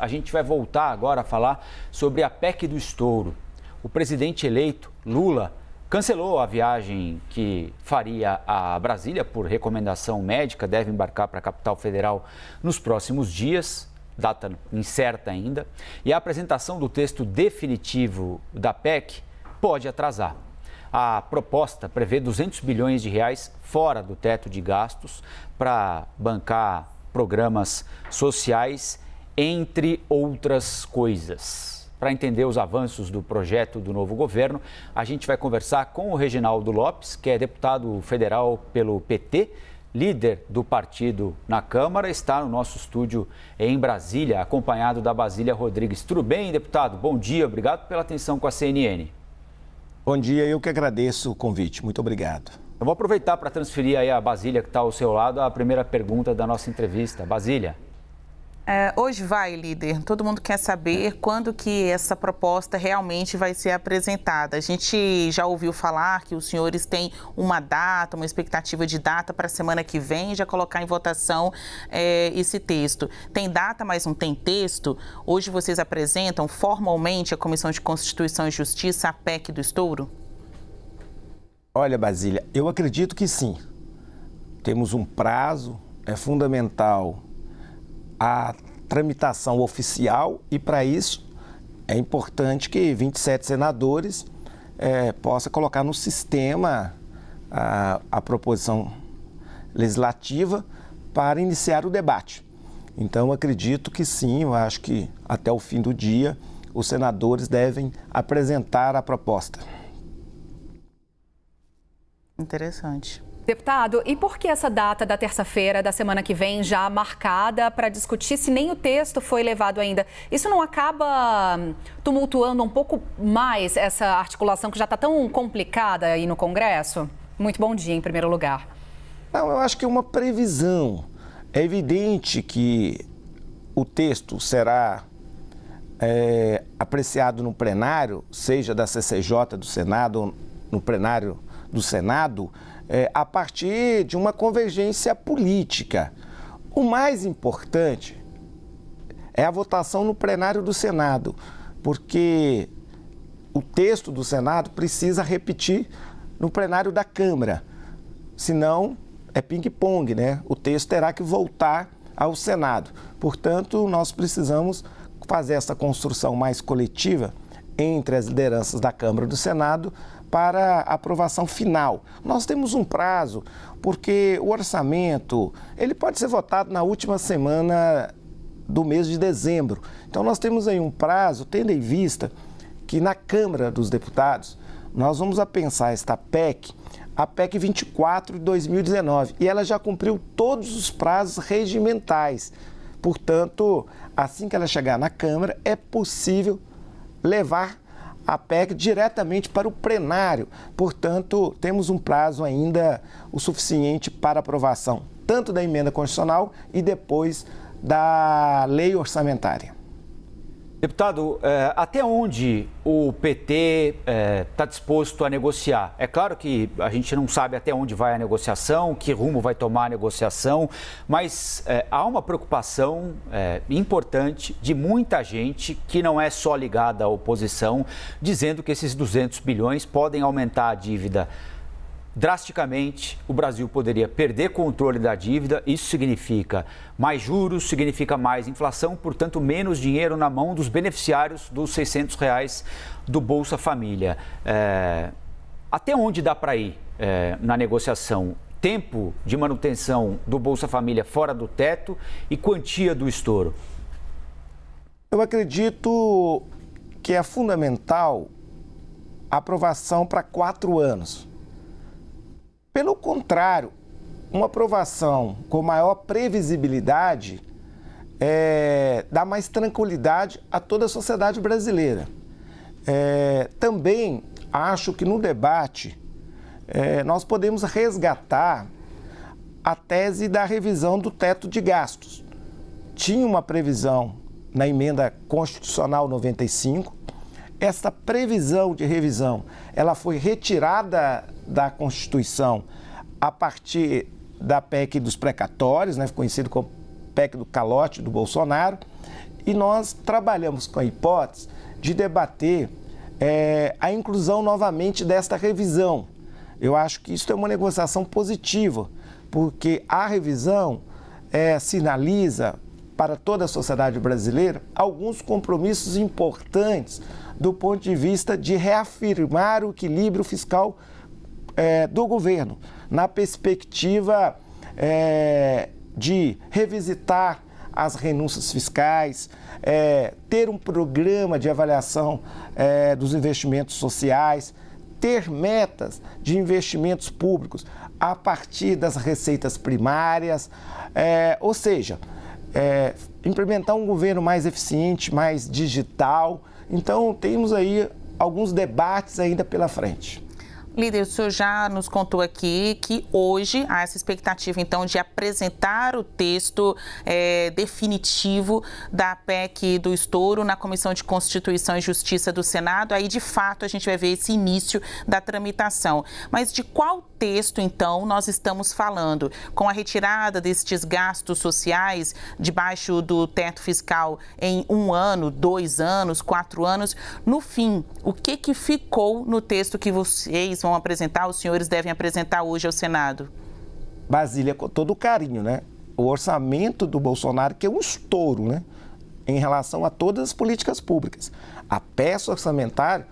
a gente vai voltar agora a falar sobre a PEC do estouro. O presidente eleito, Lula, cancelou a viagem que faria a Brasília por recomendação médica, deve embarcar para a capital federal nos próximos dias, data incerta ainda, e a apresentação do texto definitivo da PEC pode atrasar. A proposta prevê 200 bilhões de reais fora do teto de gastos para bancar programas sociais, entre outras coisas. Para entender os avanços do projeto do novo governo, a gente vai conversar com o Reginaldo Lopes, que é deputado federal pelo PT, líder do partido na Câmara, está no nosso estúdio em Brasília, acompanhado da Basília Rodrigues. Tudo bem, deputado? Bom dia, obrigado pela atenção com a CNN. Bom dia, eu que agradeço o convite. Muito obrigado. Eu vou aproveitar para transferir aí a Basília, que está ao seu lado, a primeira pergunta da nossa entrevista. Basília. Hoje vai, líder. Todo mundo quer saber quando que essa proposta realmente vai ser apresentada. A gente já ouviu falar que os senhores têm uma data, uma expectativa de data para a semana que vem, já colocar em votação esse texto. Tem data, mas não tem texto? Hoje vocês apresentam formalmente a Comissão de Constituição e Justiça a PEC do estouro? Olha, Basília, eu acredito que sim. Temos um prazo, é fundamental a tramitação oficial e, para isso, é importante que 27 senadores possam colocar no sistema a proposição legislativa para iniciar o debate. Então, acredito que sim, eu acho que até o fim do dia os senadores devem apresentar a proposta. Interessante. Deputado, e por que essa data da terça-feira da semana que vem já marcada para discutir se nem o texto foi levado ainda? Isso não acaba tumultuando um pouco mais essa articulação que já está tão complicada aí no Congresso? Muito bom dia, em primeiro lugar. Não, eu acho que é uma previsão. É evidente que o texto será apreciado no plenário, seja da CCJ do Senado ou no plenário do Senado, a partir de uma convergência política. O mais importante é a votação no plenário do Senado, porque o texto do Senado precisa repetir no plenário da Câmara, senão é ping-pong, né? O texto terá que voltar ao Senado. Portanto, nós precisamos fazer essa construção mais coletiva entre as lideranças da Câmara e do Senado para a aprovação final. Nós temos um prazo, porque o orçamento ele pode ser votado na última semana do mês de dezembro. Então, nós temos aí um prazo, tendo em vista que na Câmara dos Deputados nós vamos a pensar esta PEC, a PEC 24 de 2019, e ela já cumpriu todos os prazos regimentais. Portanto, assim que ela chegar na Câmara, é possível levar a PEC diretamente para o plenário. Portanto, temos um prazo ainda o suficiente para aprovação, tanto da emenda constitucional e depois da lei orçamentária. Deputado, até onde o PT está disposto a negociar? É claro que a gente não sabe até onde vai a negociação, que rumo vai tomar a negociação, mas há uma preocupação importante de muita gente que não é só ligada à oposição, dizendo que esses 200 bilhões podem aumentar a dívida drasticamente. O Brasil poderia perder controle da dívida, isso significa mais juros, significa mais inflação, portanto menos dinheiro na mão dos beneficiários dos R$600 do Bolsa Família. Até onde dá para ir na negociação? Tempo de manutenção do Bolsa Família fora do teto e quantia do estouro? Eu acredito que é fundamental a aprovação para 4 anos. Pelo contrário, uma aprovação com maior previsibilidade dá mais tranquilidade a toda a sociedade brasileira. Também acho que no debate nós podemos resgatar a tese da revisão do teto de gastos. Tinha uma previsão na emenda constitucional 95, essa previsão de revisão ela foi retirada da Constituição a partir da PEC dos precatórios, né, conhecido como PEC do calote do Bolsonaro, e nós trabalhamos com a hipótese de debater a inclusão novamente desta revisão. Eu acho que isso é uma negociação positiva, porque a revisão sinaliza para toda a sociedade brasileira alguns compromissos importantes do ponto de vista de reafirmar o equilíbrio fiscal do governo, na perspectiva de revisitar as renúncias fiscais, ter um programa de avaliação dos investimentos sociais, ter metas de investimentos públicos a partir das receitas primárias, ou seja, implementar um governo mais eficiente, mais digital. Então, temos aí alguns debates ainda pela frente. Líder, o senhor já nos contou aqui que hoje há essa expectativa, então, de apresentar o texto definitivo da PEC do estouro na Comissão de Constituição e Justiça do Senado. Aí, de fato, a gente vai ver esse início da tramitação. Mas de qual texto, então, nós estamos falando? Com a retirada destes gastos sociais debaixo do teto fiscal em 1 ano, 2 anos, 4 anos, no fim, o que ficou no texto que vocês vão apresentar, os senhores devem apresentar hoje ao Senado? Basília, com todo o carinho, né? O orçamento do Bolsonaro, que é um estouro, né? Em relação a todas as políticas públicas. A peça orçamentária,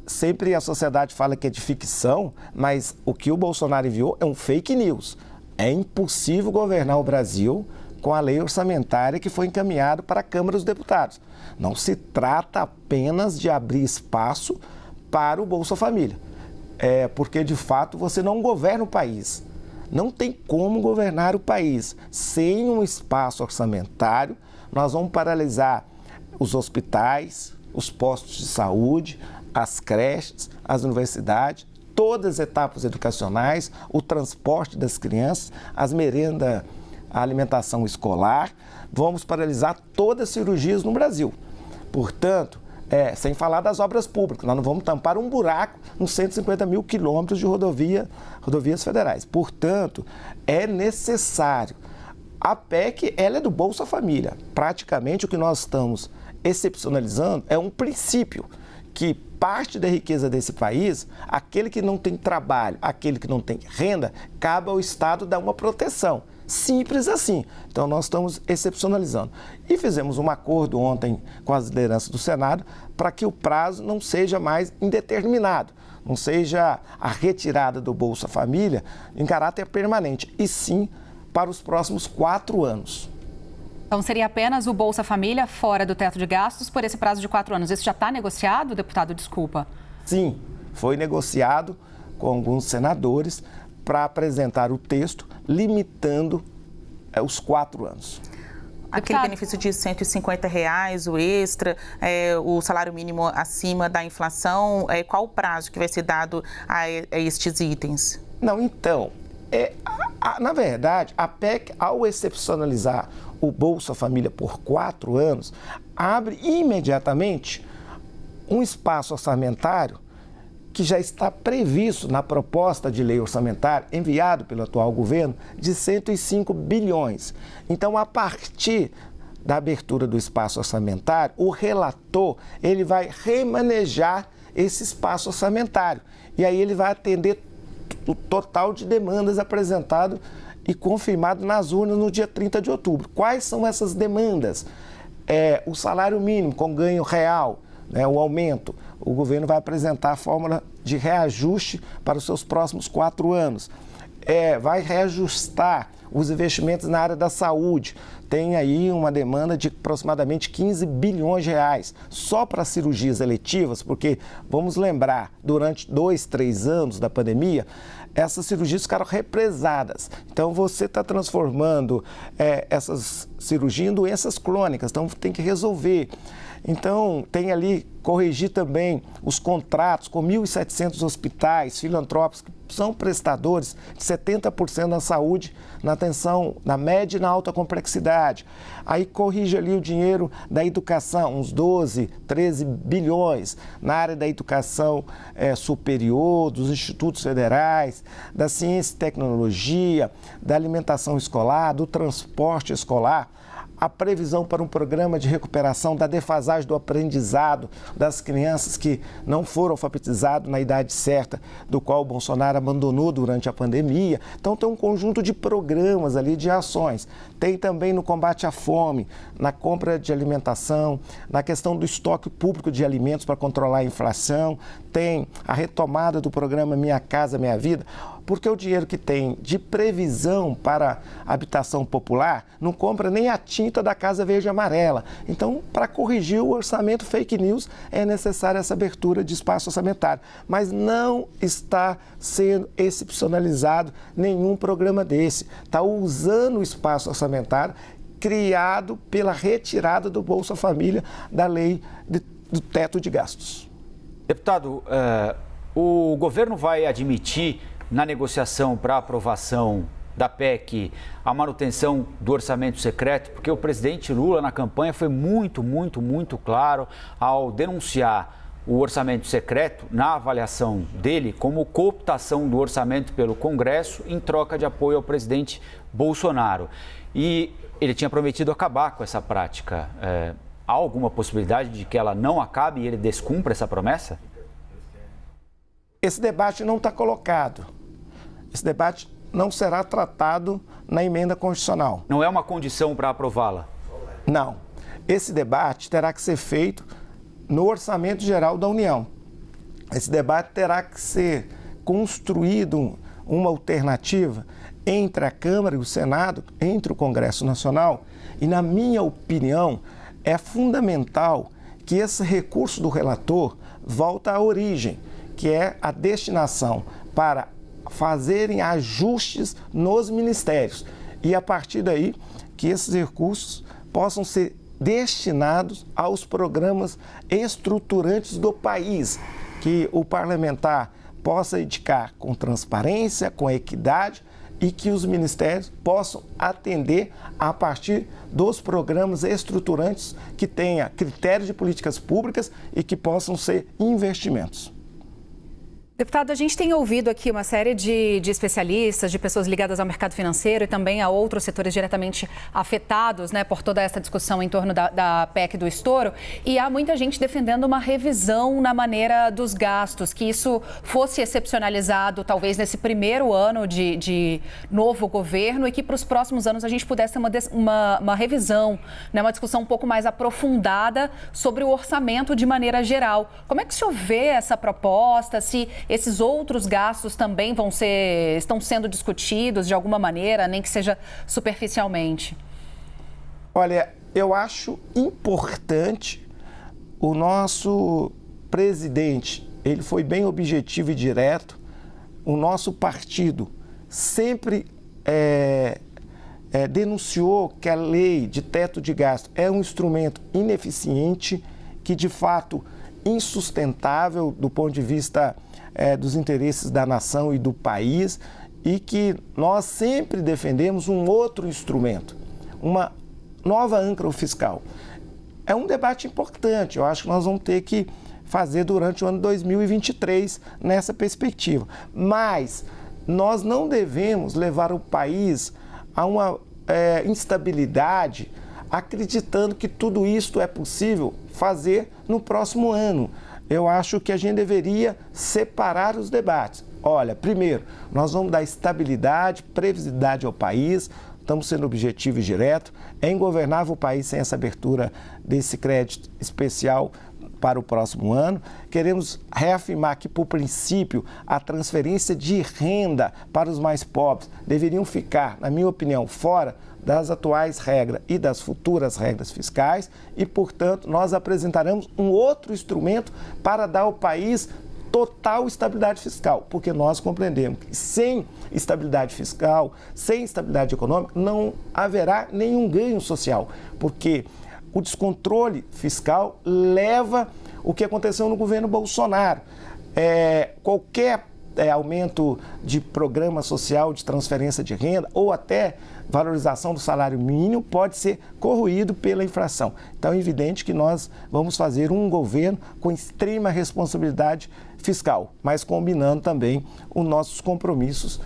sempre a sociedade fala que é de ficção, mas o que o Bolsonaro enviou é um fake news. É impossível governar o Brasil com a lei orçamentária que foi encaminhada para a Câmara dos Deputados. Não se trata apenas de abrir espaço para o Bolsa Família. Porque, de fato, você não governa o país. Não tem como governar o país sem um espaço orçamentário. Nós vamos paralisar os hospitais, os postos de saúde, as creches, as universidades, todas as etapas educacionais, o transporte das crianças, as merendas, a alimentação escolar. Vamos paralisar todas as cirurgias no Brasil. Portanto, sem falar das obras públicas, nós não vamos tampar um buraco nos 150 mil quilômetros de rodovias federais. Portanto, é necessário. A PEC, ela é do Bolsa Família. Praticamente o que nós estamos excepcionalizando é um princípio que parte da riqueza desse país, aquele que não tem trabalho, aquele que não tem renda, cabe ao Estado dar uma proteção. Simples assim. Então, nós estamos excepcionalizando. E fizemos um acordo ontem com as lideranças do Senado para que o prazo não seja mais indeterminado, não seja a retirada do Bolsa Família em caráter permanente, e sim para os próximos 4 anos. Então, seria apenas o Bolsa Família fora do teto de gastos por esse prazo de 4 anos. Isso já está negociado, deputado? Desculpa. Sim, foi negociado com alguns senadores para apresentar o texto, limitando os 4 anos. Aquele benefício de R$150, o extra, o salário mínimo acima da inflação, qual o prazo que vai ser dado a estes itens? Não, então, na verdade, a PEC, ao excepcionalizar o Bolsa Família por 4 anos, abre imediatamente um espaço orçamentário que já está previsto na proposta de lei orçamentária enviado pelo atual governo de 105 bilhões. Então, a partir da abertura do espaço orçamentário, o relator ele vai remanejar esse espaço orçamentário e aí ele vai atender o total de demandas apresentado e confirmado nas urnas no dia 30 de outubro. Quais são essas demandas? O salário mínimo com ganho real, o aumento. O governo vai apresentar a fórmula de reajuste para os seus próximos 4 anos. Vai reajustar os investimentos na área da saúde. Tem aí uma demanda de aproximadamente 15 bilhões de reais só para cirurgias eletivas, porque, vamos lembrar, durante 2, 3 anos da pandemia, essas cirurgias ficaram represadas. Então, você está transformando essas cirurgias em doenças crônicas, então tem que resolver. Então, tem ali, corrigir também os contratos com 1.700 hospitais filantrópicos que são prestadores de 70% da saúde na atenção, na média e na alta complexidade. Aí corrige ali o dinheiro da educação, uns 12, 13 bilhões na área da educação superior, dos institutos federais, da ciência e tecnologia, da alimentação escolar, do transporte escolar. a previsão para um programa de recuperação da defasagem do aprendizado das crianças que não foram alfabetizadas na idade certa, do qual o Bolsonaro abandonou durante a pandemia. Então tem um conjunto de programas ali, de ações. Tem também no combate à fome, na compra de alimentação, na questão do estoque público de alimentos para controlar a inflação, tem a retomada do programa Minha Casa Minha Vida, porque o dinheiro que tem de previsão para habitação popular não compra nem a tinta da Casa Verde e Amarela. Então, para corrigir o orçamento fake news, é necessária essa abertura de espaço orçamentário. Mas não está sendo excepcionalizado nenhum programa desse. Está usando o espaço orçamentário criado pela retirada do Bolsa Família da lei do teto de gastos. Deputado, o governo vai admitir na negociação para aprovação da PEC a manutenção do orçamento secreto, porque o presidente Lula na campanha foi muito claro ao denunciar o orçamento secreto na avaliação dele como cooptação do orçamento pelo Congresso em troca de apoio ao presidente Bolsonaro. E ele tinha prometido acabar com essa prática. Há alguma possibilidade de que ela não acabe e ele descumpra essa promessa? Esse debate não está colocado. Esse debate não será tratado na emenda constitucional. Não é uma condição para aprová-la? Não. Esse debate terá que ser feito no Orçamento Geral da União. Esse debate terá que ser construído uma alternativa entre a Câmara e o Senado, entre o Congresso Nacional, e, na minha opinião, é fundamental que esse recurso do relator volte à origem, que é a destinação para fazerem ajustes nos ministérios e, a partir daí, que esses recursos possam ser destinados aos programas estruturantes do país, que o parlamentar possa indicar com transparência, com equidade e que os ministérios possam atender a partir dos programas estruturantes que tenha critérios de políticas públicas e que possam ser investimentos. Deputado, a gente tem ouvido aqui uma série de especialistas, de pessoas ligadas ao mercado financeiro e também a outros setores diretamente afetados, né, por toda essa discussão em torno da PEC do estouro. E há muita gente defendendo uma revisão na maneira dos gastos, que isso fosse excepcionalizado talvez nesse primeiro ano de novo governo e que para os próximos anos a gente pudesse ter uma revisão, né, uma discussão um pouco mais aprofundada sobre o orçamento de maneira geral. Como é que o senhor vê essa proposta? Se esses outros gastos também estão sendo discutidos de alguma maneira, nem que seja superficialmente? Olha, eu acho importante o nosso presidente, ele foi bem objetivo e direto. O nosso partido sempre denunciou que a lei de teto de gasto é um instrumento ineficiente, que de fato insustentável do ponto de vista dos interesses da nação e do país, e que nós sempre defendemos um outro instrumento, uma nova âncora fiscal. É um debate importante, eu acho que nós vamos ter que fazer durante o ano 2023 nessa perspectiva. Mas nós não devemos levar o país a uma instabilidade acreditando que tudo isso é possível fazer no próximo ano. Eu acho que a gente deveria separar os debates. Olha, primeiro, nós vamos dar estabilidade, previsibilidade ao país, estamos sendo objetivos direto. É ingovernável o país sem essa abertura desse crédito especial para o próximo ano. Queremos reafirmar que, por princípio, a transferência de renda para os mais pobres deveriam ficar, na minha opinião, fora das atuais regras e das futuras regras fiscais e, portanto, nós apresentaremos um outro instrumento para dar ao país total estabilidade fiscal, porque nós compreendemos que sem estabilidade fiscal, sem estabilidade econômica, não haverá nenhum ganho social, porque o descontrole fiscal leva o que aconteceu no governo Bolsonaro. Qualquer aumento de programa social de transferência de renda ou até valorização do salário mínimo pode ser corroído pela inflação. Então é evidente que nós vamos fazer um governo com extrema responsabilidade fiscal, mas combinando também os nossos compromissos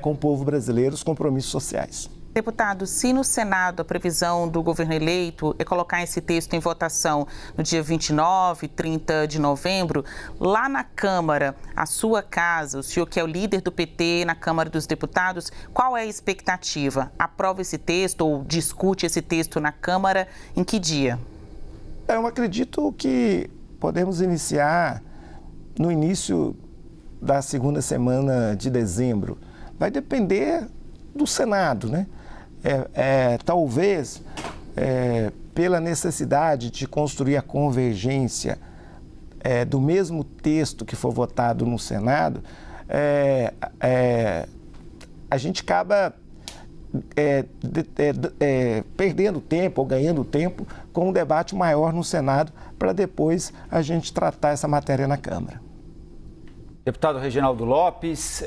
com o povo brasileiro, os compromissos sociais. Deputado, se no Senado a previsão do governo eleito é colocar esse texto em votação no dia 29, 30 de novembro, lá na Câmara, a sua casa, o senhor que é o líder do PT na Câmara dos Deputados, qual é a expectativa? Aprova esse texto ou discute esse texto na Câmara em que dia? Eu acredito que podemos iniciar no início da segunda semana de dezembro. Vai depender do Senado, né? Talvez, pela necessidade de construir a convergência do mesmo texto que for votado no Senado, a gente acaba perdendo tempo ou ganhando tempo com um debate maior no Senado para depois a gente tratar essa matéria na Câmara. Deputado Reginaldo Lopes,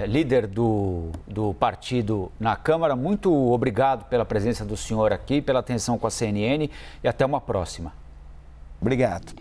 líder do partido na Câmara, muito obrigado pela presença do senhor aqui, pela atenção com a CNN e até uma próxima. Obrigado.